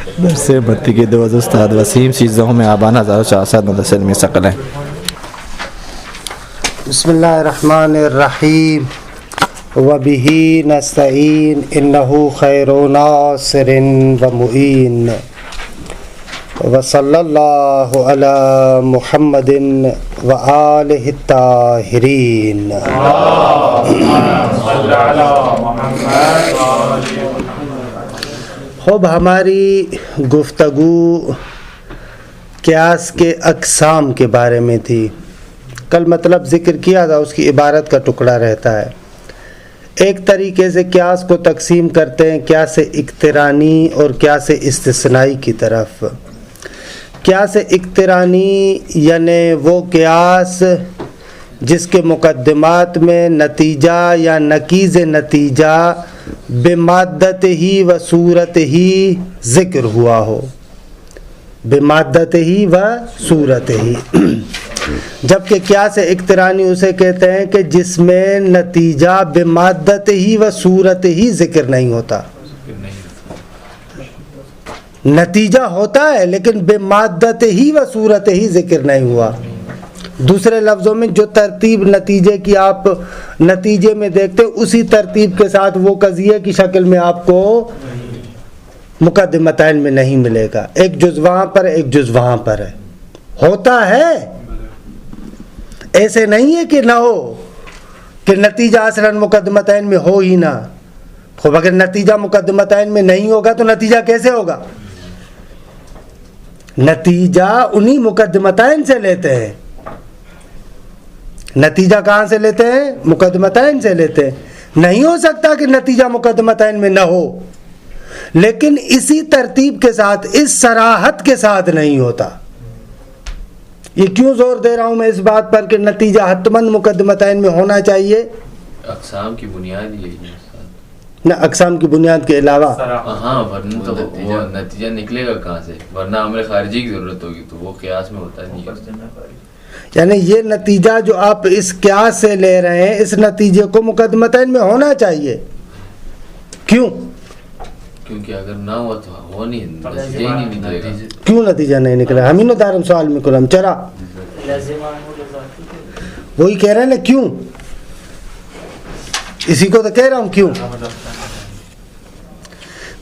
درس بتی کے دوست استاد وسیم سیزوں میں آبان 1400 مدرسے میں ثقل ہیں. بسم اللہ الرحمن الرحیم وبہ نستعین انہ خیر ناصر و معین وصلی اللہ علی محمد و آلہ الطاہرین. خوب ہماری گفتگو قیاس کے اقسام کے بارے میں تھی. کل مطلب ذکر کیا تھا، اس کی عبارت کا ٹکڑا رہتا ہے. ایک طریقے سے قیاس کو تقسیم کرتے ہیں قیاس اقترانی اور قیاس استثنائی کی طرف. قیاس اقترانی یعنی وہ قیاس جس کے مقدمات میں نتیجہ یا نقیض نتیجہ بمادت ہی و صورت ہی ذکر ہوا ہو. بمادت ہی و صورت ہی. جبکہ قیاس اقترانی اسے کہتے ہیں کہ جس میں نتیجہ بمادت ہی و صورت ہی ذکر نہیں ہوتا. نتیجہ ہوتا ہے لیکن بمادت ہی و صورت ہی ذکر نہیں ہوا. دوسرے لفظوں میں جو ترتیب نتیجے کی آپ نتیجے میں دیکھتے اسی ترتیب کے ساتھ وہ قضیے کی شکل میں آپ کو مقدمتین میں نہیں ملے گا. ایک جز وہاں پر ایک جز وہاں پر ہے. ہوتا ہے، ایسے نہیں ہے کہ نہ ہو، کہ نتیجہ اصلاً مقدمتین میں ہو ہی نہ. خوب اگر نتیجہ مقدمتین میں نہیں ہوگا تو نتیجہ کیسے ہوگا؟ نتیجہ انہی مقدمتین سے لیتے ہیں. نتیجہ کہاں سے لیتے ہیں؟ مقدمتین سے لیتے ہیں. نہیں ہو سکتا کہ نتیجہ مقدمتین میں نہ ہو، لیکن اسی ترتیب کے ساتھ اس صراحت کے ساتھ نہیں ہوتا. یہ کیوں زور دے رہا ہوں میں اس بات پر کہ نتیجہ حتماً مقدمتین میں ہونا چاہیے؟ اقسام کی بنیاد ہی ہے نہ اقسام کی بنیاد کے علاوہ. ہاں ورنہ تو وہ نتیجہ نکلے گا کہاں سے؟ ورنہ امر خارجی کی ضرورت ہوگی تو وہ قیاس میں ہوتا نہیں. یعنی یہ نتیجہ جو آپ اس قیاس سے لے رہے ہیں اس نتیجے کو مقدمتین میں ہونا چاہیے. کیوں؟ کیونکہ اگر نہ ہوا تو ہو نہیں، نتیجہ ہی نہیں نکلے گا. کیوں نتیجہ نہیں نکلا؟ ہم ہی نو دارم سوال میں کرم چرا وہی کہہ رہے ہیں نا. کیوں؟ اسی کو تو کہہ رہا ہوں کیوں.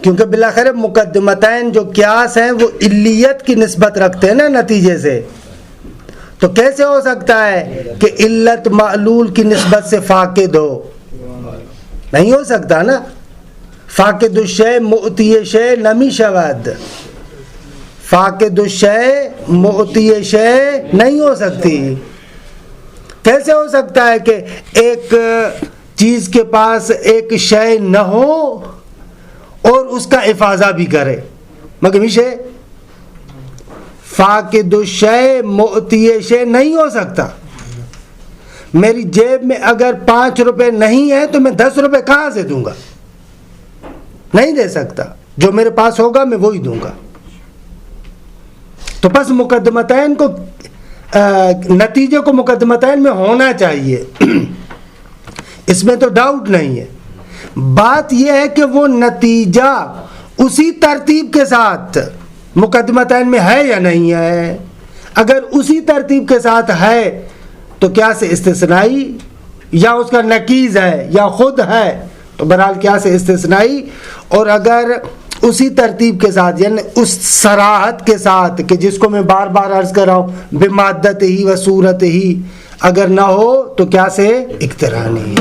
کیونکہ بالآخر مقدمتین جو قیاس ہیں وہ علیت کی نسبت رکھتے ہیں نا نتیجے سے. تو کیسے ہو سکتا ہے کہ علت معلول کی نسبت سے فاقد ہو؟ نہیں ہو سکتا نا. فاقد الشیء معطی شیء نمی شود. فاقد الشیء معطی شیء نہیں ہو سکتی. کیسے ہو سکتا ہے کہ ایک چیز کے پاس ایک شے نہ ہو اور اس کا افاضہ بھی کرے؟ مگر شے فاقد الشیء معطی شیء نہیں ہو سکتا. میری جیب میں اگر 5 روپے نہیں ہے تو میں 10 روپے کہاں سے دوں گا؟ نہیں دے سکتا. جو میرے پاس ہوگا میں وہی دوں گا. تو بس مقدمتین کو نتیجے کو مقدمتین میں ہونا چاہیے، اس میں تو ڈاؤٹ نہیں ہے. بات یہ ہے کہ وہ نتیجہ اسی ترتیب کے ساتھ مقدمتین میں ہے یا نہیں ہے. اگر اسی ترتیب کے ساتھ ہے تو کیا سے استثنائی یا اس کا نقیض ہے یا خود ہے تو بہرحال کیا سے استثنائی. اور اگر اسی ترتیب کے ساتھ یعنی اس صراحت کے ساتھ کہ جس کو میں بار بار عرض کر رہا ہوں بمادت ہی و صورت ہی اگر نہ ہو تو کیا سے اقترانی.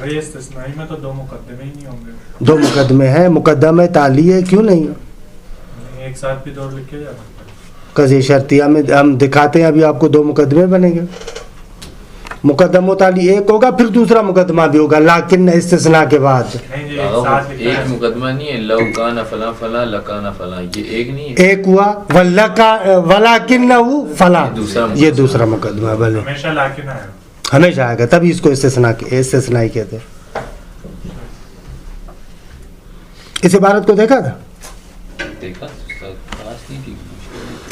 استثنائی میں تو 2 مقدمے ہی نہیں ہوں گے. 2 مقدمے ہیں. مقدمہ تعلیہ ہے، کیوں نہیں؟ ایک ساتھ بھی 2 لکھ کے جانا. قضیہ شرطیہ میں ہم دکھاتے ہیں ابھی آپ کو 2 مقدمے بنیں گے. مقدمہ تعلی ایک ہوگا پھر دوسرا مقدمہ بھی ہوگا لیکن استثناء کے بعد. ایک مقدمہ نہیں ہے. لو کان فلاں فلاں لکان فلاں، یہ ایک نہیں ہے. ایک ہوا ولیکنہ فلاں، یہ دوسرا مقدمہ. بھلے ہمیشہ لیکن آئے گا، ہمیشہ آئے گا، تبھی اس کو استثناء کہتے ہیں. اس عبارت کو دیکھا تھا؟ دیکھا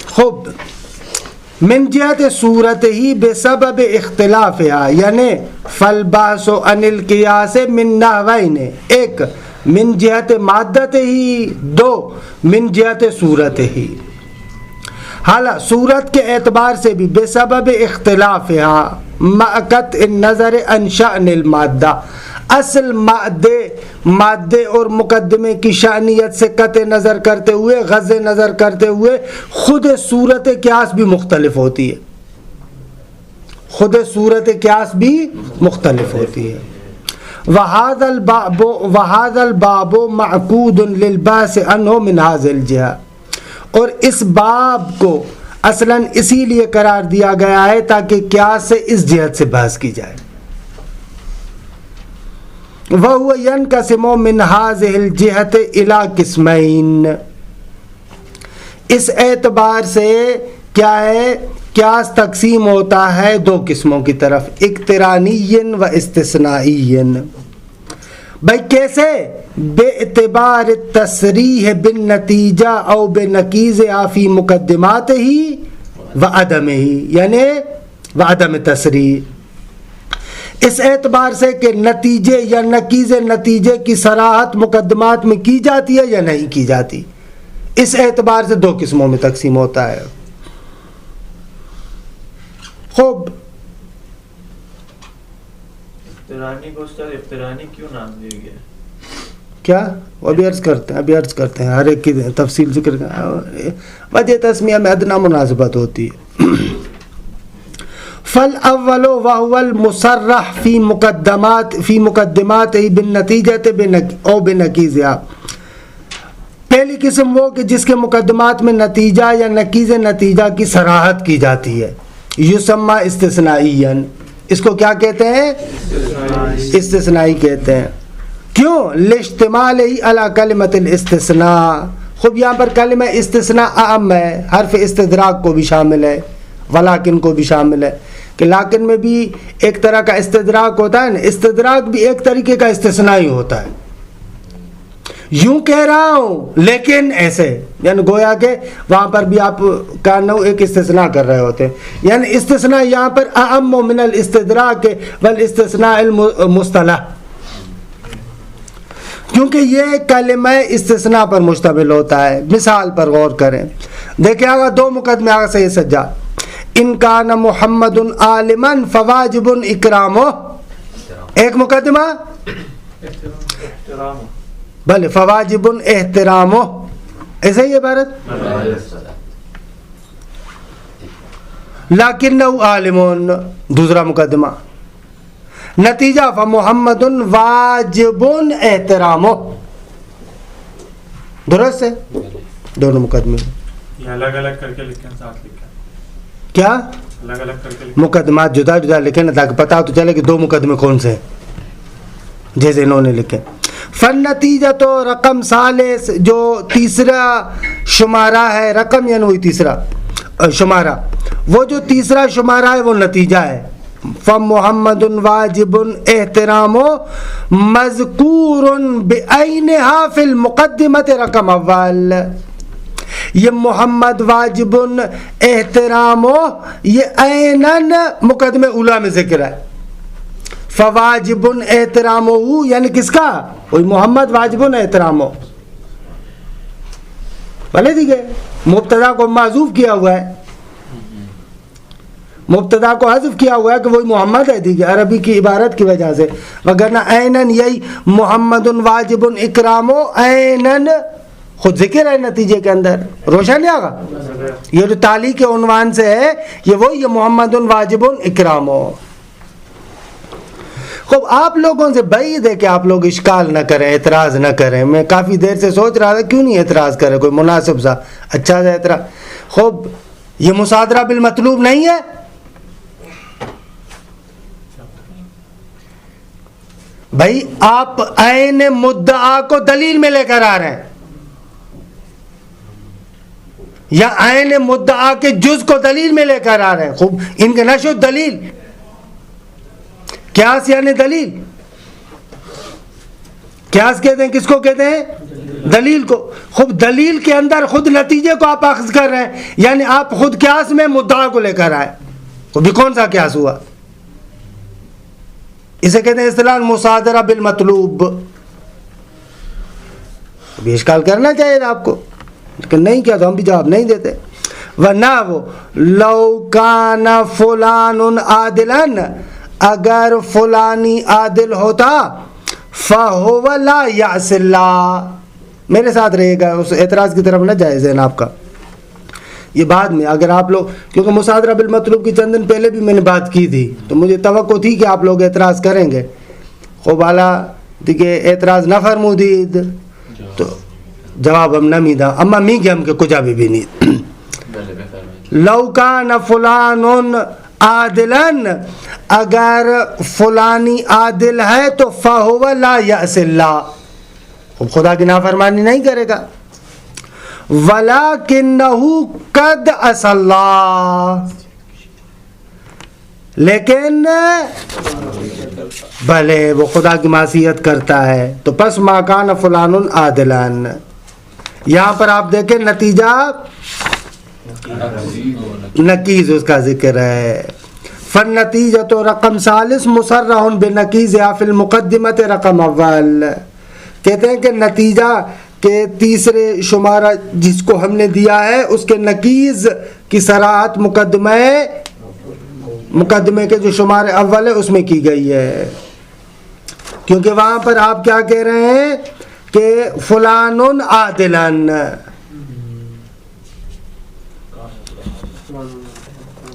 خوب. من جہت صورت ہی بسبب اختلافها یعنی فالباس عن القیاس من نحوین. ایک من جہت مادت ہی، دو من جہت صورت ہی. حالا صورت کے اعتبار سے بھی بے سبب اختلافها مع النظر عن شأن المادہ، اصل مادے اور مقدمے کی شأنیت سے قطع نظر کرتے ہوئے، غض نظر کرتے ہوئے خود صورت قیاس بھی مختلف ہوتی ہے، خود صورت قیاس بھی مختلف ہوتی ہے. وَهَذَا الْبَابُ مَعْقُودٌ لِلْبَاسِ عَنْهُ مِنْ هَذِهِ الْجِهَةِ، اور اس باب کو اصلاً اسی لیے قرار دیا گیا ہے تاکہ قیاس سے اس جہت سے بحث کی جائے. وَهُوَ يَنْقَسِمُ مِنْ هَذِهِ الْجِهَةِ إِلَى قِسْمَيْنِ، اس اعتبار سے کیا ہے، قیاس تقسیم ہوتا ہے دو قسموں کی طرف، اقترانی و استثنائی. بھائی کیسے؟ بے اعتبار تصریح بالنتیجہ او بنقیض فی مقدمات ہی و عدم ہی، یعنی و عدم تصریح، اس اعتبار سے کہ نتیجے یا نقیض نتیجے کی صراحت مقدمات میں کی جاتی ہے یا نہیں کی جاتی، اس اعتبار سے دو قسموں میں تقسیم ہوتا ہے. خوب، افترانی کو استاد افترانی کیوں نام دیا گیا؟ کیا ابھی عرض کرتے ہیں ہر ایک کی تفصیل ذکر وجہ تسمیہ میں ادنا مناسبت ہوتی ہے. فالاول وهو المصرح فی مقدمات بالنتیجہ او بنقیضها، پہلی قسم وہ کہ جس کے مقدمات میں نتیجہ یا نقیض نتیجہ کی صراحت کی جاتی ہے، یسمى استثنائیا، اس کو کیا کہتے ہیں؟ استثنائی کہتے ہیں. کیوں؟ لاجتماعہ علی کلمۃ الاستثناء. خوب یہاں پر کلمہ استثناء اعم ہے، حرف استدراک کو بھی شامل ہے، ولیکن کو بھی شامل ہے، کہ لیکن میں بھی ایک طرح کا استدراک ہوتا ہے نا، استدراک بھی ایک طریقے کا استثناء ہی ہوتا ہے. یوں کہہ رہا ہوں لیکن ایسے، یعنی گویا کہ وہاں پر بھی آپ کا نو ایک استثناء کر رہے ہوتے ہیں، یعنی استثناء یہاں پر اعم من الاستدراک والاستثناء المصطلح، کیونکہ یہ کلمہ استثناء پر مشتمل ہوتا ہے. مثال پر غور کریں، دیکھیں آگا دو مقدمے آگا سید سجاد. ان کان محمد عالما فواجب اکرامہ، ایک مقدمہ بھلے فواجب احترامہ، ایسے ہی عبارت. لیکنہ عالم، دوسرا مقدمہ، نتیجہ فمحمد واجب احترامہ. درست ہے؟ دونوں مقدمے یہ الگ الگ کر کے لکھیں، ساتھ لکھیں. کیا الگ الگ کر کے لکھیں، مقدمات جدا جدا لکھیں نا، تاکہ پتہ تو چلے کہ دو مقدمے کون سے ہیں، جیسے انہوں نے لکھے. فن نتیجہ تو رقم ثالث، جو تیسرا شمارہ ہے، رقم یعنی وہی تیسرا شمارہ، وہ جو تیسرا شمارہ ہے وہ نتیجہ ہے. فمحمد واجب احترام مذکور بعینہا فی المقدمۃ رقم اول. یہ محمد واجب احترام یہ عیناً مقدمہ اولا میں ذکر ہے. فواجب احترام یعنی کس کا؟ وہی محمد واجب احترام. بھلے ٹھیک ہے، مبتدا کو معذوف کیا ہوا ہے، مبتدا کو حذف کیا ہوا ہے کہ وہی محمد ہے، ٹھیک ہے، عربی کی عبارت کی وجہ سے، وگرنہ عیناً یہی محمد واجب اکرام عیناً خود ذکر ہے نتیجے کے اندر. روشن ہے آگا؟ یہ جو تعلیق کے عنوان سے ہے یہ وہی محمد واجب اکرام. خوب آپ لوگوں سے بعید ہے کہ آپ لوگ اشکال نہ کریں، اعتراض نہ کریں. میں کافی دیر سے سوچ رہا تھا کیوں نہیں اعتراض کرے، کوئی مناسب سا اچھا سا اعتراض. خوب یہ مصادرہ بالمطلوب نہیں ہے؟ بھائی آپ عین مدعا کو دلیل میں لے کر آ رہے ہیں، یا عین مدعا کے جز کو دلیل میں لے کر آ رہے ہیں. خوب ان کے نشو دلیل، قیاس یعنی دلیل. قیاس کہتے ہیں کس کو کہتے ہیں؟ دلیل کو. خود دلیل کے اندر خود نتیجے کو آپ اخذ کر رہے ہیں، یعنی آپ خود قیاس میں مدعا کو لے کر آئے. وہ بھی کون سا قیاس ہوا؟ اسے کہتے ہیں اصطلاح مصادرہ بالمطلوب. ابھی اشکال کرنا چاہیے تھا آپ کو، لیکن نہیں کیا تو ہم بھی جواب نہیں دیتے. ورنہ وہ لو کان فلان عادلا، اگر فلانی عادل ہوتا، فہو لا یعص اللہ، میرے ساتھ رہے گا، اس اعتراض کی طرف نہ جائے ذہن آپ کا. یہ بعد میں اگر آپ لوگ، کیونکہ مصادرہ بالمطلوب کی چند دن پہلے بھی میں نے بات کی تھی، تو مجھے توقع تھی کہ آپ لوگ اعتراض کریں گے. خوب اعلیٰ دیکھے اعتراض نہ فرمودید تو جواب ہم نہ میدہ اما می گے ہم کے کجا بھی نہیں. لو کان فلان عادلن، اگر فلانی عادل ہے تو فہو لا یعص اللہ، خدا کی نافرمانی نہیں کرے گا. وَلَكِنَّهُ قَدْ عَصَى اللَّهَ، لیکن بھلے وہ خدا کی معصیت کرتا ہے. تو پس ما کان فلان عادلا، یہاں پر آپ دیکھیں نتیجہ نکیز اس کا ذکر ہے. فالنتیجۃ رقم ثالث مصرح بنکیزها فی المقدمۃ رقم اول، کہتے ہیں کہ نتیجہ کہ تیسرے شمارہ جس کو ہم نے دیا ہے اس کے نکیز کی صراحت مقدمے کے جو شمارے اول ہے اس میں کی گئی ہے، کیونکہ وہاں پر آپ کیا کہہ رہے ہیں کہ فلان عادلن،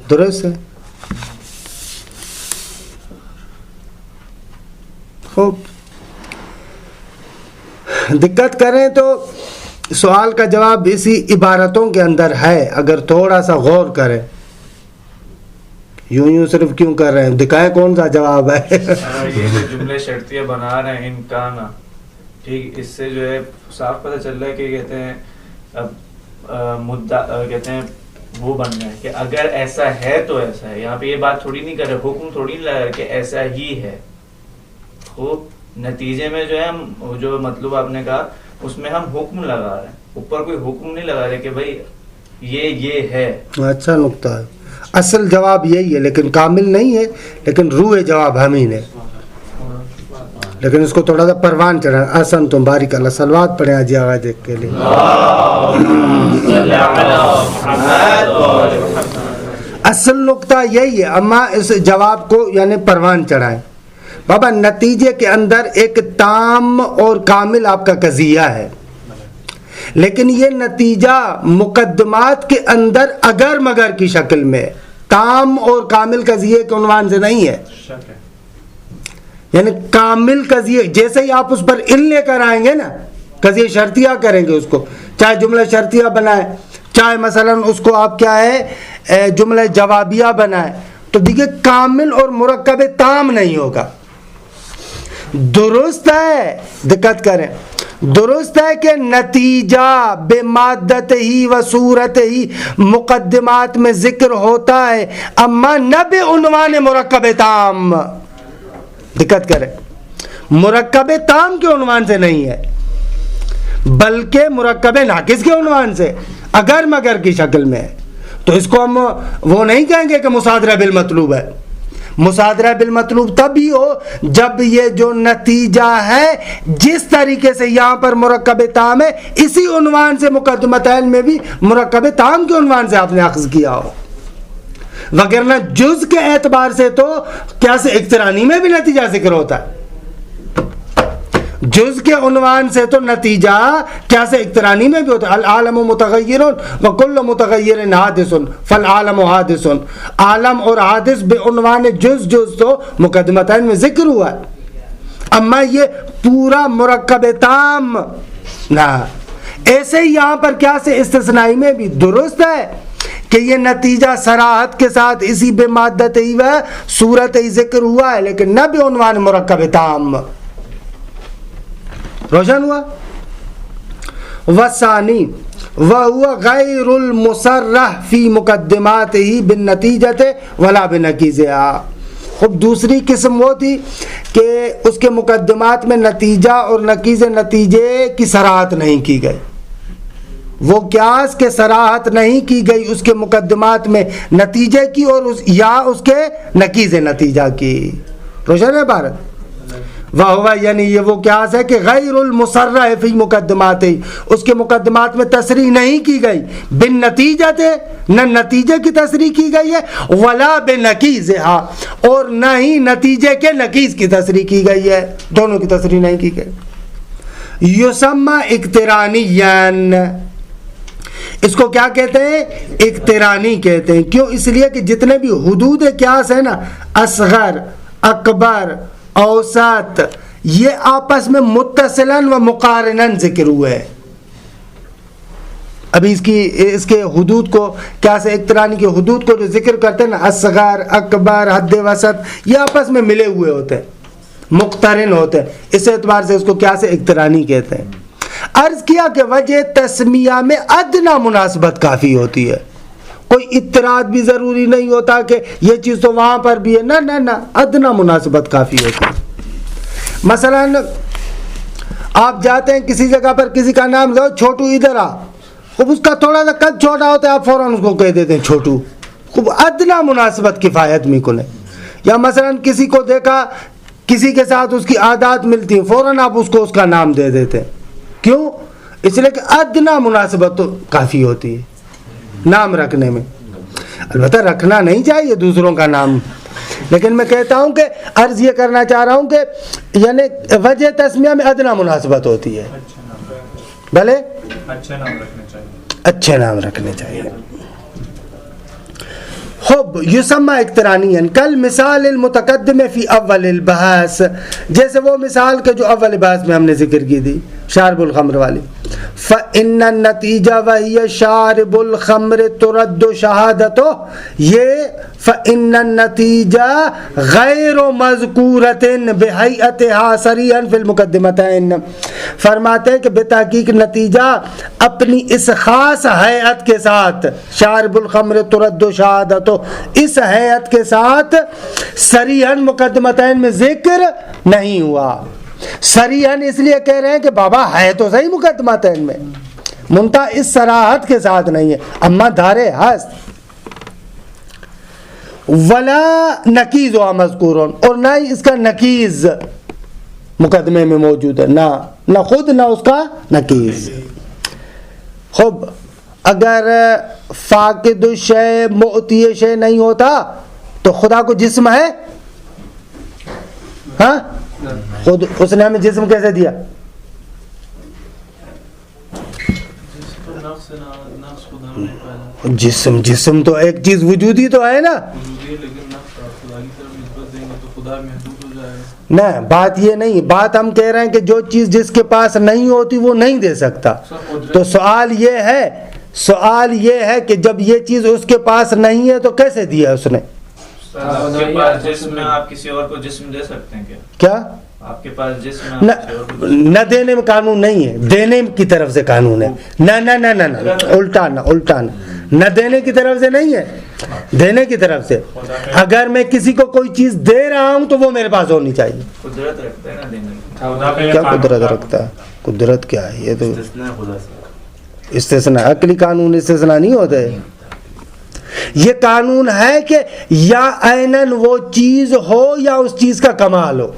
درست ہے. خوب دقت کریں تو سوال کا جواب اسی عبارتوں کے اندر ہے، اگر تھوڑا سا غور کریں. یوں صرف کیوں کر رہے ہیں، دکھائیں کون سا جواب ہے. یہ جو جملے شرطیہ بنا رہے ہیں امکانا، ٹھیک، اس سے جو ہے صاف پتہ چل رہا ہے کہ کہتے ہیں اب مدعا کہتے ہیں وہ بن رہا ہے کہ اگر ایسا ہے تو ایسا ہے. یہاں پہ یہ بات تھوڑی نہیں کر رہے، حکم تھوڑی نہیں لگا رہے کہ ایسا ہی ہے. خوب نتیجے میں جو ہے ہم جو مطلب آپ نے کہا اس میں ہم حکم لگا رہے ہیں، اوپر کوئی حکم نہیں لگا رہے کہ بھائی یہ ہے. اچھا نقطہ ہے. اصل جواب یہی ہے لیکن کامل نہیں ہے، لیکن روح جواب ہم ہی نے، لیکن اس کو تھوڑا سا پروان چڑھا. احسن تم، بارک اللہ. صلوات پڑھیں آجی آغاز دیکھ کے لیے. اصل نقطہ یہی ہے، اما اس جواب کو یعنی پروان چڑھائیں. بابا نتیجے کے اندر ایک تام اور کامل آپ کا قضیہ ہے، لیکن یہ نتیجہ مقدمات کے اندر اگر مگر کی شکل میں تام اور کامل قضیے کے عنوان سے نہیں ہے. یعنی کامل قضیے جیسے ہی آپ اس پر ان لے کر آئیں گے نا، قضیہ شرطیہ کریں گے اس کو، چاہے جملہ شرطیہ بنائیں، چاہے مثلا اس کو آپ کیا ہے جملہ جوابیہ بنائیں، تو دیکھیں کامل اور مرکب تام نہیں ہوگا. درست ہے، دقت کریں، درست ہے کہ نتیجہ بے مادت ہی و صورت ہی مقدمات میں ذکر ہوتا ہے، اما نہ بے عنوان مرکب تام. دقت کریں، مرکب تام کے عنوان سے نہیں ہے، بلکہ مرکب ناقص کے عنوان سے اگر مگر کی شکل میں ہے. تو اس کو ہم وہ نہیں کہیں گے کہ مصادرہ بالمطلوب ہے. مصادرہ بالمطلوب تب ہی ہو جب یہ جو نتیجہ ہے جس طریقے سے یہاں پر مرکب تام ہے، اسی عنوان سے مقدمتین میں بھی مرکب تام کے عنوان سے آپ نے اخذ کیا ہو. وگرنہ جز کے اعتبار سے تو کیا سے اقترانی میں بھی نتیجہ ذکر ہوتا ہے. جز کے عنوان سے تو نتیجہ کیا سے اقترانی میں بھی ہوتا ہے. العالم متغیر وکل متغیر حادث فالعالم حادث. عالم اور حادث بے عنوان جز تو مقدمتین میں ذکر ہوا ہے، اما یہ پورا مرکب تام نہ. ایسے ہی یہاں پر کیا سے استثنائی میں بھی درست ہے کہ یہ نتیجہ صراحت کے ساتھ اسی بے مادت ہی و صورت ہی ذکر ہوا ہے، لیکن نہ بے عنوان مرکب تام. روشن ہوا. وثانی وهو غیر المصرح فی مقدمات ہی بالنتیجت ولا بنکیزها. خب دوسری قسم وہ تھی کہ اس کے مقدمات میں نتیجہ اور نکیز نتیجے کی صراحت نہیں کی گئی، وہ قیاس کے صراحت نہیں کی گئی اس کے مقدمات میں نتیجے کی اور یا اس کے نکیز نتیجہ کی. روشن ہے عبارت. وہو یعنی یہ وہ قیاس ہے کہ غیر المصرح فی مقدمات، اس کے مقدمات میں تصریح نہیں کی گئی، بن نتیجت نہ نتیجے کی تصریح کی گئی ہے، ولا بنقیضھا اور نہ ہی نتیجے کے نقیض کی تصریح کی گئی ہے، دونوں کی تصریح نہیں کی گئی۔ یسمى اقترانیاً، اس کو کیا کہتے ہیں؟ اقترانی کہتے ہیں۔ کیوں؟ اس لیے کہ جتنے بھی حدود قیاس ہیں نا، اصغر، اکبر، اوسط، یہ آپس میں متصلاً و مقارناً ذکر ہوئے ہیں۔ ابھی اس کے حدود کو قیاس اقترانی کے حدود کو جو ذکر کرتے ہیں نا، اصغر، اکبر، حد وسط، یہ آپس میں ملے ہوئے ہوتے ہیں، مقترن ہوتے ہیں، اس اعتبار سے اس کو قیاس اقترانی کہتے ہیں۔ عرض کیا کہ وجہ تسمیہ میں ادنا مناسبت کافی ہوتی ہے، کوئی اطراد بھی ضروری نہیں ہوتا کہ یہ چیز تو وہاں پر بھی ہے، نہ نہ نہ، ادنا مناسبت کافی ہوتی ہے۔ مثلا آپ جاتے ہیں کسی جگہ پر، کسی کا نام لو چھوٹو، ادھر آ، خوب اس کا تھوڑا سا قد چھوٹا ہوتا ہے، آپ فوراً اس کو کہہ دیتے ہیں چھوٹو، خوب ادنا مناسبت کفایت میں کنے۔ یا مثلا کسی کو دیکھا، کسی کے ساتھ اس کی عادات ملتی ہیں، فوراً آپ اس کو اس کا نام دے دیتے ہیں۔ کیوں؟ اس لیے کہ ادنا مناسبت تو کافی ہوتی ہے نام رکھنے میں۔ البتہ رکھنا نہیں چاہیے دوسروں کا نام، لیکن میں کہتا ہوں کہ عرض یہ کرنا چاہ رہا ہوں کہ یعنی وجہ تسمیہ میں ادنا مناسبت ہوتی ہے، بھلے اچھے نام رکھنے چاہیے، اچھے نام رکھنے چاہیے۔ خب یسمى اقترانیاً کل مثال المتقدم فی اول البحث، جیسے وہ مثال کے جو اول بحث میں ہم نے ذکر کی تھی، شارب الخمر والی۔ فإن النتیجہ وہی شارب الخمر ترد شہادتہ، یہ فإن النتیجہ غیر مذکورۃ بہیئتھا صریحا فی المقدمتین، فرماتے ہیں کہ بتحقیق نتیجہ اپنی اس خاص ہیئت کے ساتھ، شارب الخمر ترد شہادتہ، اس ہیئت کے ساتھ صریحا مقدمتین میں ذکر نہیں ہوا۔ صریحاً اس لیے کہہ رہے ہیں کہ بابا ہے تو صحیح مقدمتین میں، منتہا اس صراحت کے ساتھ نہیں ہے، اما دارے ہست ولا نقیض و مذکورون، اور نہ ہی اس کا نقیض مقدمے میں موجود ہے، نہ خود نہ اس کا نقیض۔ خب اگر فاقد الشیء معطی شیء نہیں ہوتا تو خدا کو جسم ہے؟ ہاں، خود اس نے ہمیں جسم کیسے دیا؟ جسم تو ایک چیز وجودی تو ہے نا، نہ بات یہ نہیں، بات ہم کہہ رہے ہیں کہ جو چیز جس کے پاس نہیں ہوتی وہ نہیں دے سکتا۔ تو سوال یہ ہے کہ جب یہ چیز اس کے پاس نہیں ہے تو کیسے دیا اس نے؟ آپ کے پاس جسم ہے، آپ کسی اور کو جسم دے سکتے ہیں کیا؟ آپ کے پاس جسم ہے، نہ دینے میں قانون نہیں ہے، دینے کی طرف سے قانون ہے۔ نہ الٹا نہ دینے کی طرف سے نہیں ہے، دینے کی طرف سے۔ اگر میں کسی کو کوئی چیز دے رہا ہوں تو وہ میرے پاس ہونی چاہیے۔ قدرت رکھتا ہے نا دینے کی۔ کیا قدرت رکھتا ہے؟ قدرت کیا ہے؟ یہ تو استثناء، عقلی قانون استثناء نہیں ہوتا ہے۔ یہ قانون ہے کہ یا عیناً وہ چیز ہو یا اس چیز کا کمال ہو۔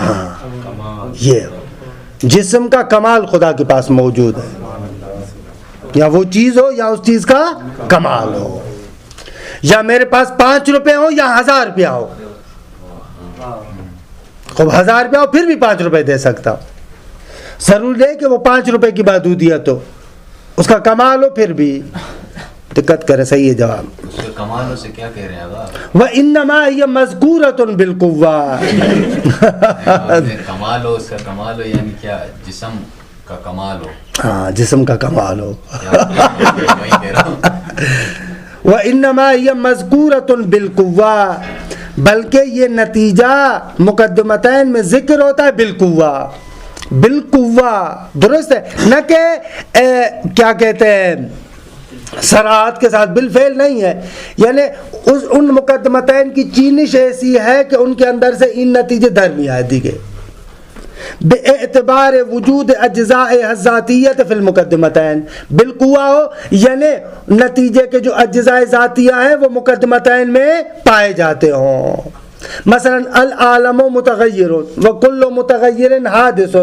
ہاں، یہ جسم کا کمال خدا کے پاس موجود ہے، یا وہ چیز ہو یا اس چیز کا کمال ہو، یا میرے پاس 5 روپے ہو یا 1000 روپیہ ہو۔ خوب 1000 روپیہ ہو پھر بھی 5 روپے دے سکتا ہوں، ضرور ہے کہ وہ 5 روپے کی محدودیت ہو، اس کا کمال ہو پھر بھی دقت کرے۔ صحیح ہے جواب۔ اس کے کمال سے کیا کہہ رہے ہیں آپ؟ وَإِنَّمَا هِيَ مَذْكُورَةٌ بِالْقُوَّةِ، کمال ہو، اس کا کمال ہو یعنی کیا؟ جسم کا کمال ہو۔ ہاں، جسم کا کمال ہو۔ وہی کہہ رہا ہوں۔ وَإِنَّمَا هِيَ مَذْكُورَةٌ بِالْقُوَّةِ، بلکہ یہ نتیجہ مقدمتین میں ذکر ہوتا ہے بالقوہ، درست ہے، نہ کہ کیا کہتے ہیں صراحت کے ساتھ، بالفعل نہیں ہے۔ یعنی ان مقدمتین کی چینش ایسی ہے کہ ان کے اندر سے ان نتیجے درمیان دی گئے بے اعتبار وجود اجزاء ذاتیت فی المقدمتین، بالقوہ ہو یعنی نتیجے کے جو اجزاء ذاتیہ ہیں وہ مقدمتین میں پائے جاتے ہوں۔ مثلا العالم متغیر وکل متغیر حادث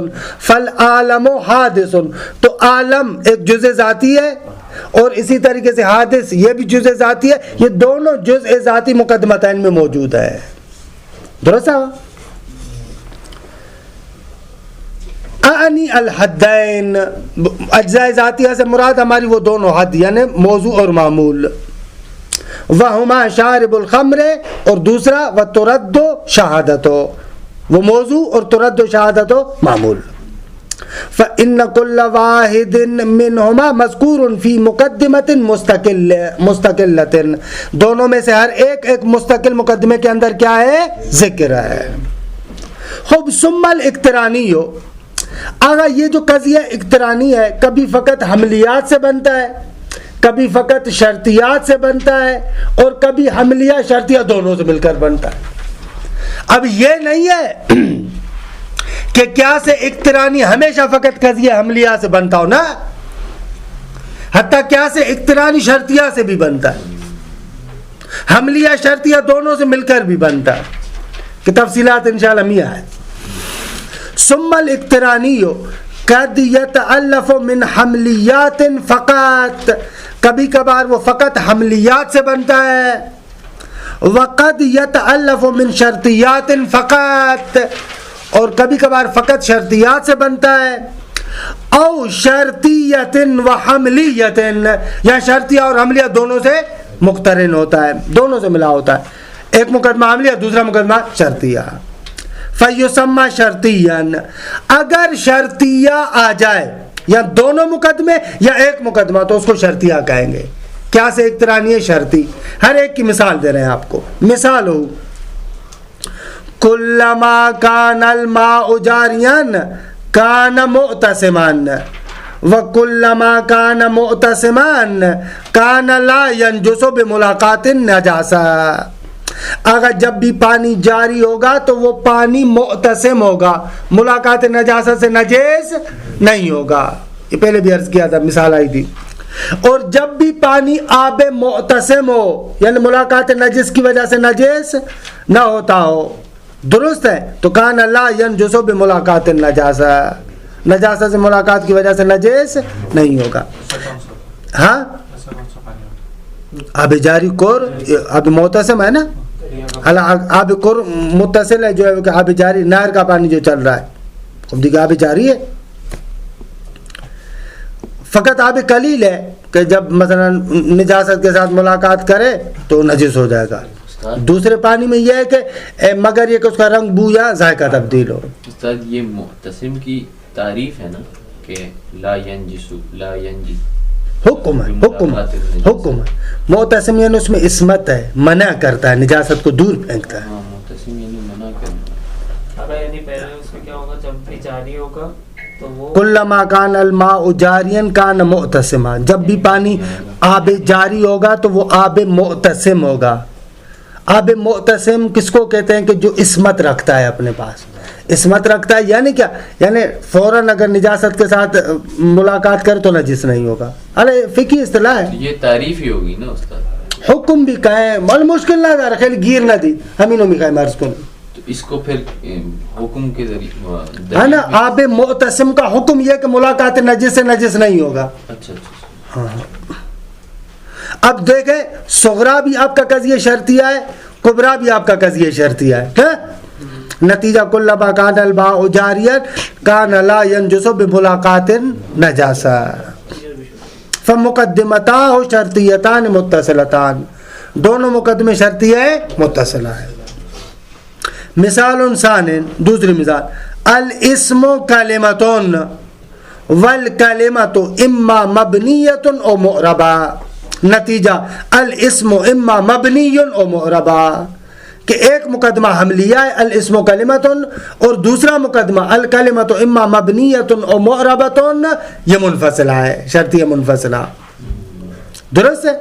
فالعالم حادث، تو عالم ایک جزء ذاتی ہے اور اسی طریقے سے حادث یہ بھی جزء ذاتی ہے، یہ دونوں جزء ذاتی مقدمتین میں موجود ہے. درست ہے؟ اعنی الحدین، اجزاء ذاتیہ سے مراد ہماری وہ دونوں حد یعنی موضوع اور معمول. وہما شارب الخمر، اور دوسرا وترد شہادت، وہ موضوع اور ترد شہادت معمول. فإن كل واحد منهما مذکور فی مقدمۃ مستقلۃ، دونوں میں سے ہر ایک مستقل مقدمے کے اندر کیا ہے؟ ذکر ہے. خوب ثم الاقترانی، آگا یہ جو قضیہ اقترانی ہے کبھی فقط حملیات سے بنتا ہے، کبھی فقط شرطیات سے بنتا ہے، اور کبھی حملیہ شرطیہ دونوں سے مل کر بنتا ہے. اب یہ نہیں ہے کہ کیا سے اقترانی ہمیشہ فقط قضیہ حملیہ سے بنتا ہو، نا، حتیٰ کیا سے اقترانی شرطیہ سے بھی بنتا ہے، حملیہ شرطیہ دونوں سے مل کر بھی بنتا ہے، کہ تفصیلات انشاءاللہ میاں ہے. ثم الاقترانی قد یتألف من حملیات فقط، کبھی کبھار وہ فقط حملیات سے بنتا ہے. وقد یتألف من شرطیات فقط، اور کبھی کبھار فقط شرطیات سے بنتا ہے. او شرطیت و حملیت، یا شرطیہ اور حملیہ دونوں سے مقترن ہوتا ہے، دونوں سے ملا ہوتا ہے، ایک مقدمہ حملیہ دوسرا مقدمہ شرطیہ. فیسمى شرطیاً، اگر شرطیہ آ جائے یا دونوں مقدمے یا ایک مقدمہ تو اس کو شرطیہ کہیں گے. کیا سے اقترانی ہے؟ شرطی. ہر ایک کی مثال دے رہے ہیں آپ کو. مثال ہو کلما کان الماء جاریا کان معتصما وکلما کان معتصما کان لا ینجس بملاقات النجاسہ. اگر جب بھی پانی جاری ہوگا تو وہ پانی معتصم ہوگا، ملاقات نجاست سے نجس نہیں ہوگا. یہ پہلے بھی عرض کیا تھا، مثال آئی تھی. اور جب بھی پانی آب معتصم ہو یعنی ملاقات نجس کی وجہ سے نجس نہ ہوتا ہو، درست ہے، تو کان لا ینجس بملاقات النجاسہ، نجاست سے ملاقات کی وجہ سے نجس نہیں ہوگا. ہاں آب جاری کور آب معتصم ہے نا، آب کور متصل ہے جو ہے کہ آب جاری نہر کا پانی جو چل رہا ہے، اب دیکھیں آب جاری ہے. فقط آب قلیل ہے کہ جب مثلا نجاست کے ساتھ ملاقات کرے تو نجس ہو جائے گا. دوسرے پانی میں یہ ہے کہ مگر یہ کہ اس کا رنگ بو یا ذائقہ تبدیل ہو. استاد یہ معتصم کی تعریف ہے نا کہ لا ینجسو، لا ینجی حکم ہے، حکم ہے. معتصم یعنی اس میں عصمت ہے، منع کرتا ہے، نجاست کو دور پھینکتا ہے. معتصم یعنی منع کرنا. یعنی پہلے اس میں کیا ہوگا؟ جب بھی جاری ہوگا تو وہ کلما کان الماء جاریا کان معتصما، جب بھی پانی آب جاری ہوگا تو وہ آب معتصم ہوگا. آب معتصم کس کو کہتے ہیں؟ کہ جو عصمت رکھتا ہے اپنے پاس. عصمت رکھتا ہے یعنی کیا؟ یعنی فوراً اگر نجاست کے ساتھ ملاقات کرے تو نجس نہیں ہوگا. ارے فقہی اصطلاح ہے، یہ تعریف ہی ہوگی نا استاد. حکم بھی کہیں بڑا مشکل نہ تھا، خیلی گیر نہ دی ہمینوں میں کہیں مرض کن. تو اس کو پھر حکم کے ذریعے ہے نا، آب معتصم کا حکم یہ کہ ملاقات نجس سے نجس نہیں ہوگا. اچھا اچھا. ہاں اب دیکھیں صغرا بھی آپ کا قضیہ شرطیہ ہے، کبرا بھی آپ کا قضیہ شرطیہ ہے. نتیجہ کلما کان الماء جاریا کان لا ینجس بملاقات النجاسہ. فمقدمتاہ شرطیتان متصلتان، دونوں مقدمے شرطیہ متصلہ ہیں. مثال ثانی، دوسری مثال، الاسم کلمتون والکلمت اما مبنیۃ او معربہ. نتیجہ الاسم اما مبنی او معربہ، کہ ایک مقدمہ حملیہ ہے الاسم کلمتن، اور دوسرا مقدمہ الکلمت اما مبنیۃ او معربۃ، یہ منفصلہ ہے، شرطیہ منفصلہ. درست ہے.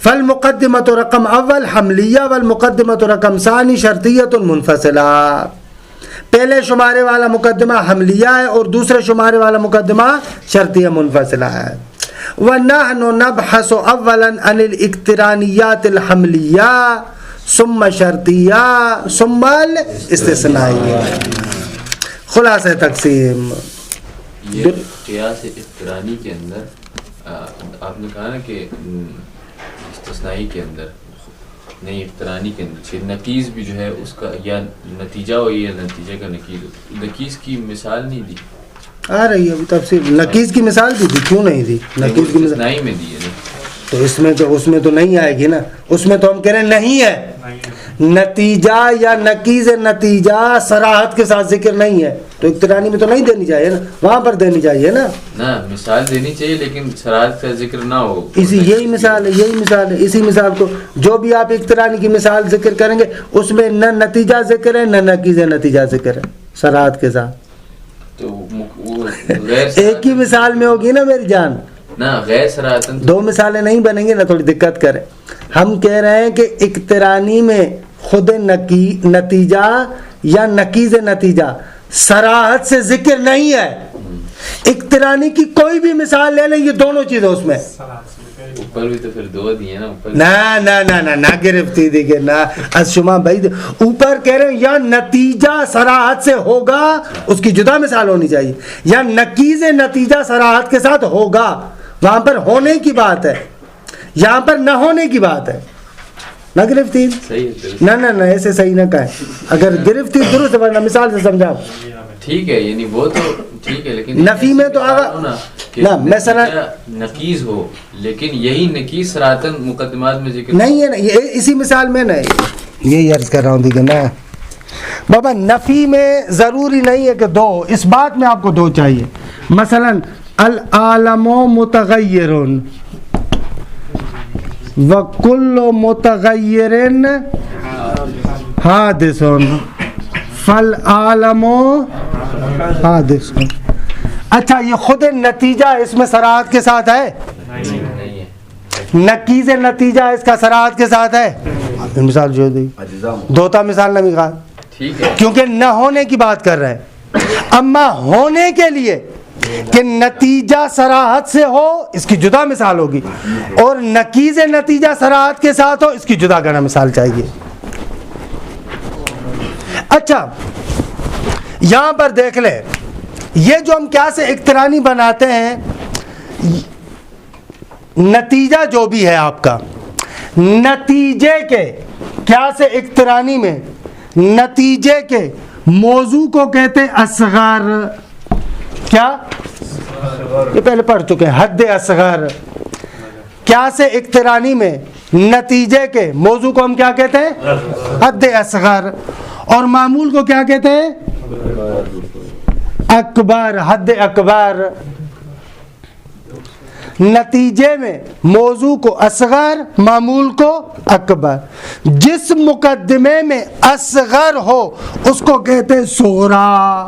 فالمقدمۃ رقم اول حملیہ والمقدمۃ رقم ثانی شرطیۃ منفصلہ. پہلے شمارے والا مقدمہ حملیہ ہے اور دوسرے شمارے والا مقدمہ شرطیہ منفصلہ ہے. وَنَحْنُ نَبْحَثُ أَوَّلًا عَنِ الْإِقْتِرَانِيَّاتِ الْحَمْلِيَّةِ ثم شرطیہ ثم الاستثنائیہ. خلاصہ تقسیم. یہ قیاس اقترانی کے اندر آپ نے کہا نا کہ استثنائی کے اندر نہیں اقترانی کے اندر نقیض بھی جو ہے اس کا یا نتیجہ ہو یا نتیجے کا نقیض ہو. نقیض کی مثال نہیں دی آ رہی ہے ابھی تفصیل. نقیض کی مثال بھی دی, کیوں نہیں دی؟ نقیض کی مثال استثنائی میں دی ہے نا. تو اس میں تو نہیں آئے گی نا. اس میں تو ہم کہہ رہے ہیں نہیں ہے. نتیجہ یا نقیض نتیجہ صراحت کے ساتھ ذکر نہیں ہے تو اقترانی میں تو نہیں دینی چاہیے نا, وہاں پر دینی چاہیے نا. مثال دینی چاہیے لیکن صراحت کا ذکر نہ ہو. یہی مثال ہے. اسی مثال کو جو بھی آپ اقترانی کی مثال ذکر کریں گے اس میں نہ نتیجہ ذکر ہے نہ نقیض نتیجہ ذکر ہے صراحت کے ساتھ. تو وہ غیر ایک ہی مثال میں ہوگی نا میری جان, نہ غیر صراحتاً دو مثالیں نہیں بنیں گے نا, تھوڑی دقت کریں. ہم کہہ رہے ہیں کہ اقترانی میں خود نتیجہ یا نقیض نتیجہ صراحت سے ذکر نہیں ہے. اقترانی کی کوئی بھی مثال لے لیں, یہ دونوں چیزیں اس میں. اوپر بھی تو پھر دو دیے نا اوپر. نہ گرفتی دیکھے نہ شما بھائی اوپر کہہ رہے ہیں یا نتیجہ صراحت سے ہوگا اس کی جدا مثال ہونی چاہیے, یا نقیض نتیجہ صراحت کے ساتھ ہوگا, وہاں پر ہونے کی بات ہے, یہاں پر نہ ہونے کی بات ہے. نہ گرفتی نہ ایسے صحیح نہ کہیں. اگر گرفتی درست ورنہ مثال سے سمجھاؤ. ٹھیک ہے, یعنی وہ تو ٹھیک ہے لیکن نفی میں تو نہ مثلا نقیض ہو لیکن یہی نقیض صراحتاً مقدمات میں ذکر نہیں ہے نا. یہ اسی مثال میں نا یہی عرض کر رہا ہوں دیکھیں نا بابا, نفی میں ضروری نہیں ہے کہ دو, اس بات میں آپ کو دو چاہیے. مثلا العالم متغیر وکل متغیر حادث فالعالم حادث. اچھا یہ خود نتیجہ اس میں صراحت کے ساتھ ہے, نقیض نتیجہ اس کا صراحت کے ساتھ ہے. مثال جو دی دوتا مثال نہ نکال, کیونکہ نہ ہونے کی بات کر رہے ہیں. اما ہونے کے لیے کہ نتیجہ صراحت سے ہو اس کی جدا مثال ہوگی, اور نقیض نتیجہ صراحت کے ساتھ ہو اس کی جدا کرنا مثال چاہیے. اچھا یہاں پر دیکھ لیں, یہ جو ہم کیا سے اقترانی بناتے ہیں, نتیجہ جو بھی ہے آپ کا, نتیجے کے کیا سے اقترانی میں نتیجے کے موضوع کو کہتے ہیں اصغر. کیا یہ پہلے پڑھ چکے ہیں, حد اصغر. کیا سے اقترانی میں نتیجے کے موضوع کو ہم کیا کہتے ہیں حد اصغر, اور معمول کو کیا کہتے ہیں اکبر, حد اکبر. نتیجے میں موضوع کو اصغر, معمول کو اکبر. جس مقدمے میں اصغر ہو اس کو کہتے ہیں صغرا.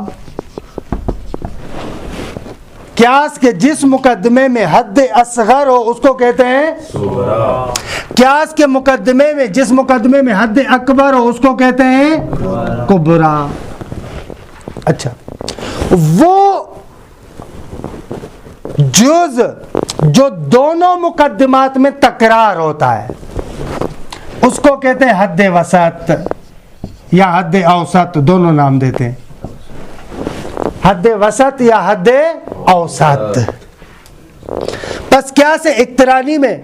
قیاس کے جس مقدمے میں حد اصغر ہو اس کو کہتے ہیں صغرا. قیاس کے مقدمے میں جس مقدمے میں حد اکبر ہو اس کو کہتے ہیں کبرا. اچھا وہ جز جو دونوں مقدمات میں تکرار ہوتا ہے اس کو کہتے ہیں حد وسط یا حد اوسط, دونوں نام دیتے ہیں, حد وسط یا حد اوسط. پس کیا سے اقترانی میں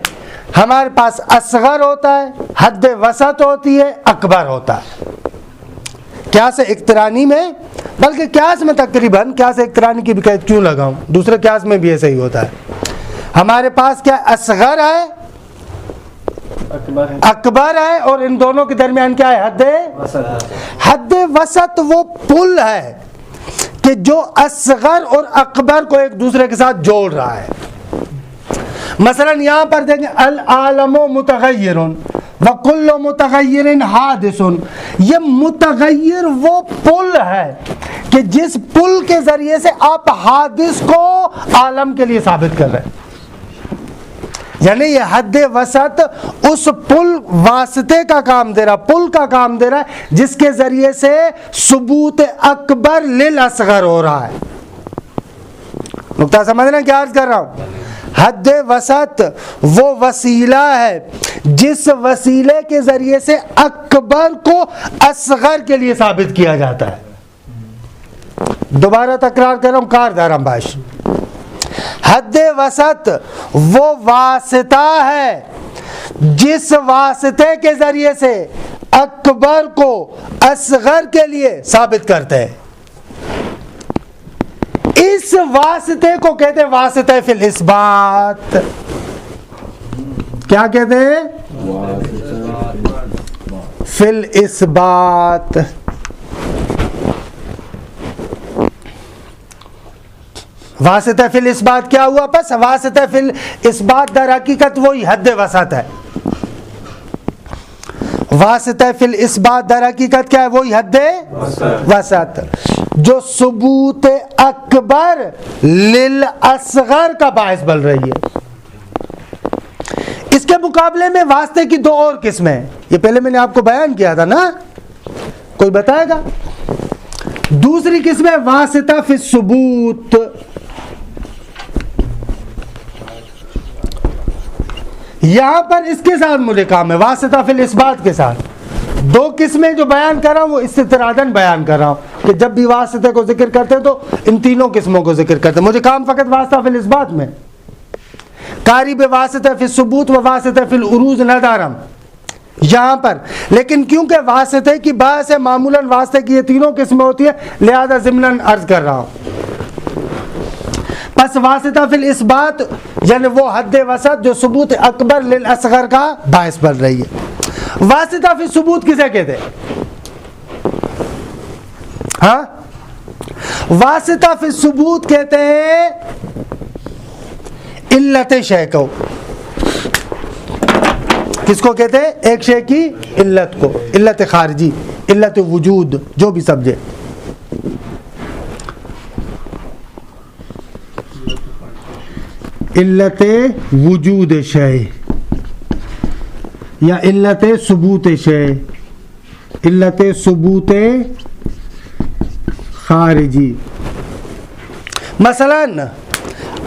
ہمارے پاس اصغر ہوتا ہے, حد وسط ہوتی ہے, اکبر ہوتا ہے. کیا سے اقترانی میں, بلکہ قیاس میں تقریباً قیاس اقترانی کی بھی قید کیوں لگاؤں, دوسرے قیاس میں بھی ایسا ہی ہوتا ہے. ہمارے پاس کیا اصغر ہے, اکبر ہے, اور ان دونوں کے درمیان کیا ہے حد حد وسط. وہ پل ہے کہ جو اصغر اور اکبر کو ایک دوسرے کے ساتھ جوڑ رہا ہے. مثلا یہاں پر دیکھیں العالم متغیر وکل متغیر حادث. یہ متغیر وہ پل ہے کہ جس پل کے ذریعے سے آپ حادث کو عالم کے لیے ثابت کر رہے ہیں. یعنی یہ حد وسط اس پل واسطے کا کام دے رہا, پل کا کام دے رہا ہے جس کے ذریعے سے ثبوت اکبر للاصغر ہو رہا ہے. نقطہ سمجھنا کیا عرض کر رہا ہوں. حد وسط وہ وسیلہ ہے جس وسیلے کے ذریعے سے اکبر کو اصغر کے لیے ثابت کیا جاتا ہے. دوبارہ تکرار کر رہا ہوں کاردارم باش. حد وسط وہ واسطہ ہے جس واسطے کے ذریعے سے اکبر کو اصغر کے لیے ثابت کرتے ہیں. اس واسطے کو کہتے ہیں واسطہ فی الاثبات. کیا کہتے ہیں؟ فی الاثبات. واسطہ فی الاثبات کیا ہوا؟ بس واسطہ فی الاثبات در حقیقت وہی حد وسط ہے. واسطہ فی الاثبات در حقیقت کیا ہے؟ وہی حد وسط جو ثبوت اکبر للاصغر کا باعث بن رہی ہے. اس کے مقابلے میں واسطے کی دو اور قسمیں ہیں. یہ پہلے میں نے آپ کو بیان کیا تھا نا, کوئی بتائے گا؟ دوسری قسم ہے واسطہ فی الثبوت. یہاں پر اس کے ساتھ مجھے کام ہے واسطہ فی الاثبات کے ساتھ. دو قسمیں جو بیان کر رہا ہوں وہ استطراداً بیان کر رہا ہوں کہ جب بھی واسطے کو ذکر کرتے تو ان تینوں قسموں کو ذکر کرتے. مجھے کام فقط واسطہ فی الاثبات میں. قاری بے واسطہ فی الثبوت و واسطہ فی العروض نہ دارم یہاں پر. لیکن کیونکہ واسطے کی بحث ہے معمولاً واسطے کی یہ تینوں قسمیں ہوتی ہیں لہذا ضمناً عرض کر رہا ہوں. پس واسطہ فی الاثبات یعنی وہ حد وسط جو ثبوت اکبر للاصغر کا باعث بن رہی ہے. واسطہ فی ثبوت کسے کہتے ہیں؟ ہاں, واسطہ فی ثبوت کہتے ہیں علت شے کو. کس کو کہتے ہیں؟ ایک شے کی علت کو, علت خارجی, علت وجود, جو بھی سمجھے. علت وجود شے یا علت ثبوت شے, علت ثبوت خارجی. مثلا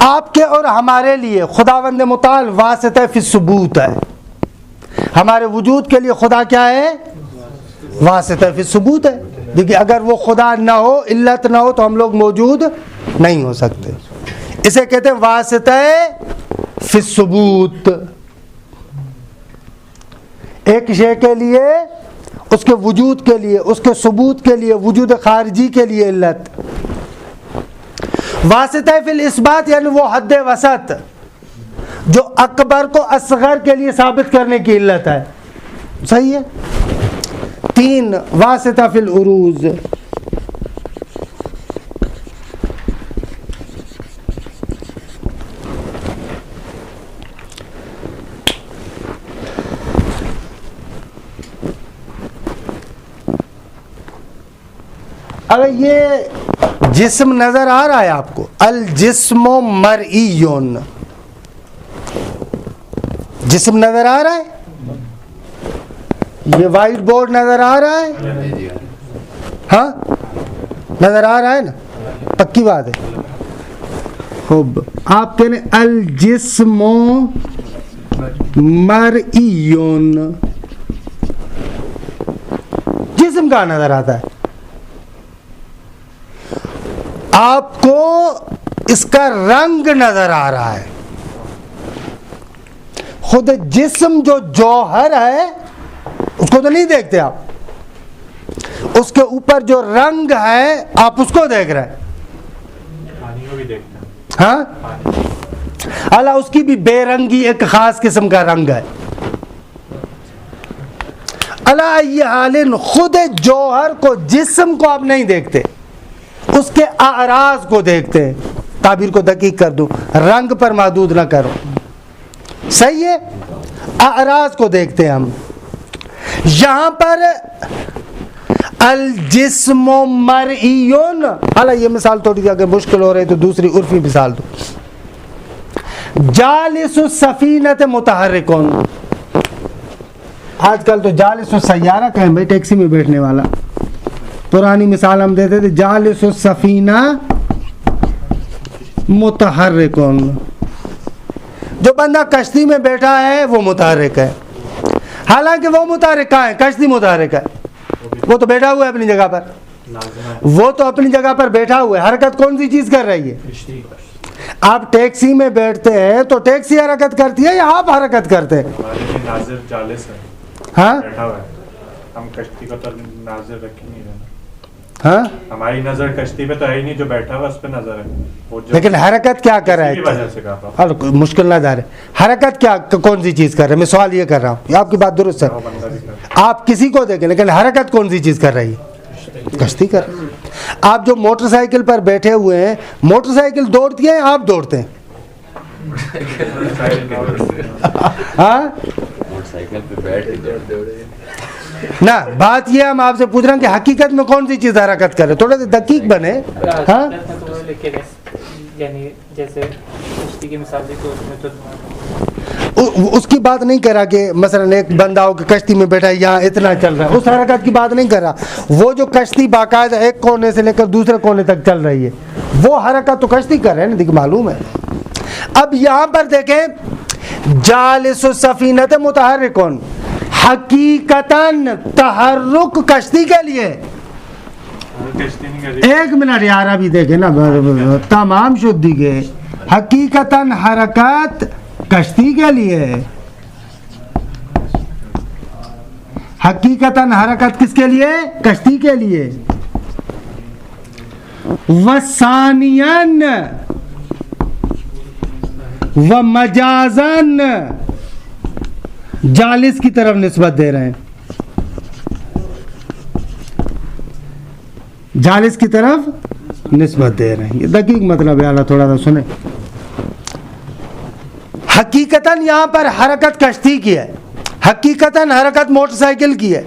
آپ کے اور ہمارے لیے خداوند متعال واسطہ فی الثبوت ہے. ہمارے وجود کے لیے خدا کیا ہے؟ واسطہ فی الثبوت ہے. دیکھیے اگر وہ خدا نہ ہو, علت نہ ہو تو ہم لوگ موجود نہیں ہو سکتے. اسے کہتے ہیں واسطہ فی الثبوت. ایک شے کے لیے, اس کے وجود کے لیے, اس کے ثبوت کے لیے, وجود خارجی کے لیے علت. واسطہ فی الاثبات یعنی وہ حد وسط جو اکبر کو اصغر کے لیے ثابت کرنے کی علت ہے. صحیح ہے. 3 واسطہ فی العروض. اگر یہ جسم نظر آ رہا ہے آپ کو, الجسم مرئیون, جسم نظر آ رہا ہے, یہ وائٹ بورڈ نظر آ رہا ہے, ہاں نظر آ رہا ہے نا, پکی بات ہے. خوب, آپ کہنے الجسم مرئیون, جسم کہاں نظر آتا ہے؟ آپ کو اس کا رنگ نظر آ رہا ہے. خود جسم جو جوہر ہے اس کو تو نہیں دیکھتے آپ, اس کے اوپر جو رنگ ہے آپ اس کو دیکھ رہے ہیں. پانی کو بھی دیکھتے ہیں. ہاں اللہ, اس کی بھی بے رنگی ایک خاص قسم کا رنگ ہے. اللہ یہ حالن خود جوہر کو, جسم کو آپ نہیں دیکھتے, اس کے اعراض کو دیکھتے ہیں. تعبیر کو دقیق کر دوں, رنگ پر محدود نہ کرو. صحیح ہے, اعراض کو دیکھتے ہیں ہم. یہاں پر الجسم مرئیون, حالانکہ یہ مثال تھوڑی سی اگر مشکل ہو رہی تو دوسری عرفی مثال دو. جالس السفینۃ متحرکون, آج کل تو جالس السیارہ کہیں بھائی, ٹیکسی میں بیٹھنے والا. پرانی مثال ہم دیتے تھے جالس السفینہ متحرکون. جو بندہ کشتی میں بیٹھا ہے وہ متحرک ہے، حالانکہ وہ متحرک کہاں ہے؟ کشتی متحرک ہے، وہ تو بیٹھا ہوا ہے اپنی جگہ پر، وہ تو اپنی جگہ پر بیٹھا ہوا ہے. حرکت کون سی چیز کر رہی ہے؟ آپ ٹیکسی میں بیٹھتے ہیں تو ٹیکسی حرکت کرتی ہے یا آپ حرکت کرتے ہیں؟ ناظر جالس ہے، ہاں بیٹھا ہوا ہے، ہم کشتی کو تو ناظر رکھ ہی نہیں رہے. ہاں ہماری نظر کشتی پہ تو ہے ہی نہیں، جو بیٹھا ہوا اس پہ نظر ہے. وہ جو لیکن حرکت کیا کر رہا کی وجہ ہے؟ سے کہا مشکل نہ دار ہے. حرکت کیا کون سی چیز کر رہے ہیں؟ میں سوال یہ کر رہا ہوں، آپ کی بات درست ہے، وہ بندہ بھی کر آپ کسی کو دیکھیں لیکن حرکت کون سی چیز کر رہی ہے؟ کشتی کر رہی ہے. آپ جو موٹر سائیکل پر بیٹھے ہوئے ہیں، موٹر سائیکل دوڑتی ہے آپ دوڑتے ہیں؟ ہاں موٹر سائیکل پہ بیٹھ کے دوڑے نہ، بات یہ ہم آپ سے پوچھ رہے ہیں کہ حقیقت میں کون سی چیز حرکت کرے، تھوڑا سا دقیق بنے. ہاں یعنی جیسے کشتی کی مثال دی تو اس میں تو اس کی بات نہیں کر رہا کہ مثلا ایک بندہ ہو کہ کشتی میں بیٹھا ہے یہاں اتنا چل رہا ہے، اس حرکت کی بات نہیں کر رہا. وہ جو کشتی باقاعدہ ایک کونے سے لے کر دوسرے کونے تک چل رہی ہے، وہ حرکت تو کشتی کر رہے ہیں نا، دیکھ معلوم ہے. اب یہاں پر دیکھیں جالس السفینۃ متحرکون، حقیقتاً تحرک کشتی کے لیے. کشتی نہیں کر رہی. ایک منٹ یار ابھی دیکھیں نا، تمام شدی کے حقیقتاً حرکت کشتی کے لیے، حقیقتاً حرکت کس کے لیے؟ کشتی کے لیے. وثانیاً ومجازاً جالس کی طرف نسبت دے رہے ہیں، جالس کی طرف نسبت دے رہے ہیں. یہ دقیق مطلب ہے، اللہ تھوڑا سا سنیں. حقیقتاً یہاں پر حرکت کشتی کی ہے، حقیقتاً حرکت موٹر سائیکل کی ہے.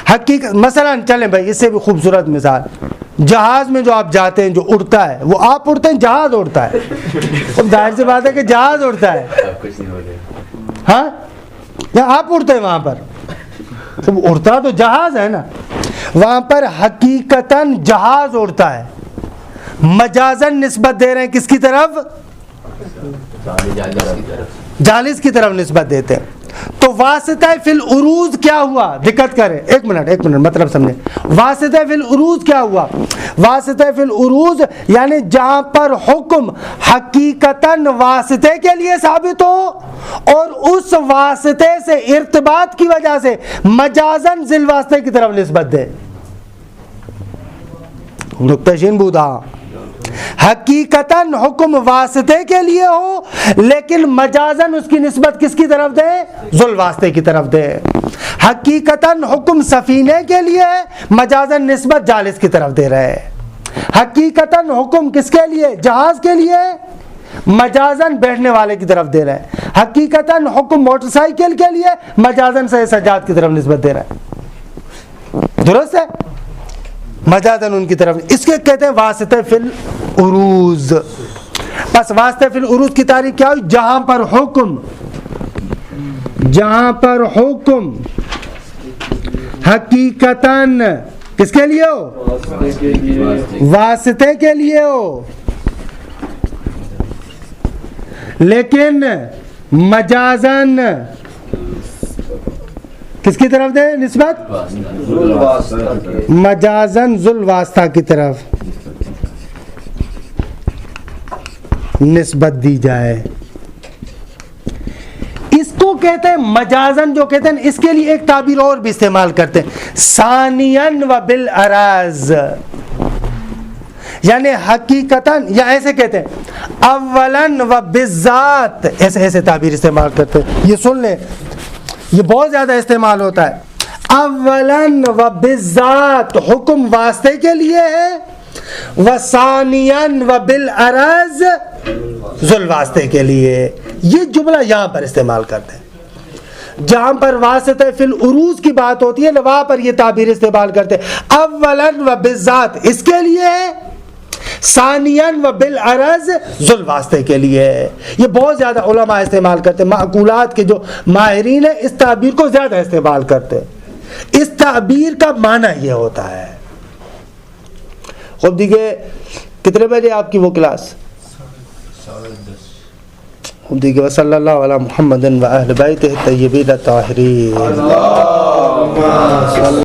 حقیقت مثلا چلیں بھائی، اس سے بھی خوبصورت مثال، جہاز میں جو آپ جاتے ہیں جو اڑتا ہے، وہ آپ اڑتے ہیں جہاز اڑتا ہے؟ اب ظاہر سی بات ہے کہ جہاز اڑتا ہے. آپ کچھ نہیں ہو رہے. ہاں یا آپ اڑتے ہیں وہاں پر؟ تو اڑتا تو جہاز ہے نا. وہاں پر حقیقتاً جہاز اڑتا ہے، مجازاً نسبت دے رہے ہیں کس کی طرف؟ جالس کی طرف نسبت دیتے ہیں. تو واسطہ فی العروض کیا ہوا؟ دقت کریں، ایک منٹ مطلب سمجھیں. واسطہ فی العروض کیا ہوا؟ واسطہ فی العروض یعنی جہاں پر حکم حقیقتاً واسطے کے لیے ثابت ہو اور اس واسطے سے ارتباط کی وجہ سے مجازاً ذیل واسطے کی طرف نسبت دے. نقطہ شین بودا، حقیقتاً حکم واسطے کے لیے ہو لیکن مجازاً اس کی نسبت کس کی طرف دے؟ ذل واسطے کی طرف دے. حقیقتاً حکم سفینے کے لیے ہے، مجازاً نسبت جالس کی طرف دے رہے. حقیقتاً حکم کس کے لیے؟ جہاز کے لیے، مجازاً بیٹھنے والے کی طرف دے رہے. حقیقتاً حکم موٹر سائیکل کے لیے، مجازاً سجاد کی طرف نسبت دے رہا ہے. درست ہے؟ مجازاً ان کی طرف. اس کے کہتے ہیں واسطہ فی العروض. بس واسطہ فی العروض کی تعریف کیا ہوئی؟ جہاں پر حکم حقیقتاً کس کے لیے ہو؟ واسطے کے لیے ہو لیکن مجازاً کس کی طرف دے نسبت؟ مجازاً ذل واسطہ کی طرف نسبت دی جائے. اس کو کہتے ہیں مجازاً، جو کہتے ہیں اس کے لیے ایک تعبیر اور بھی استعمال کرتے ہیں، ثانیاً و بالعراض، یعنی حقیقتاً، یا ایسے کہتے ہیں اولاً و بالذات، ایسے تعبیر استعمال کرتے ہیں. یہ سن لیں، یہ بہت زیادہ استعمال ہوتا ہے. اولاً و بالذات حکم واسطے کے لیے ہے، و ثانیاً و بالعرض ذل واسطے کے لیے. یہ جملہ یہاں پر استعمال کرتے ہیں. جہاں پر واسطہ فی العروض کی بات ہوتی ہے وہاں پر یہ تعبیر استعمال کرتے ہیں. اولاً و بالذات اس کے لیے ہے، ثانیاً و بالعرض ذل واسطے کے لیے ہے. یہ بہت زیادہ علماء استعمال کرتے ہیں. معقولات کے جو ماہرین ہیں اس تعبیر کو زیادہ استعمال کرتے ہیں. اس تعبیر کا معنی یہ ہوتا ہے. خود دیکھیے کتنے بجے آپ کی وہ کلاس؟ دیگه و صلی اللہ علی محمد و اہل بیتہ الطیبین الطاہرین.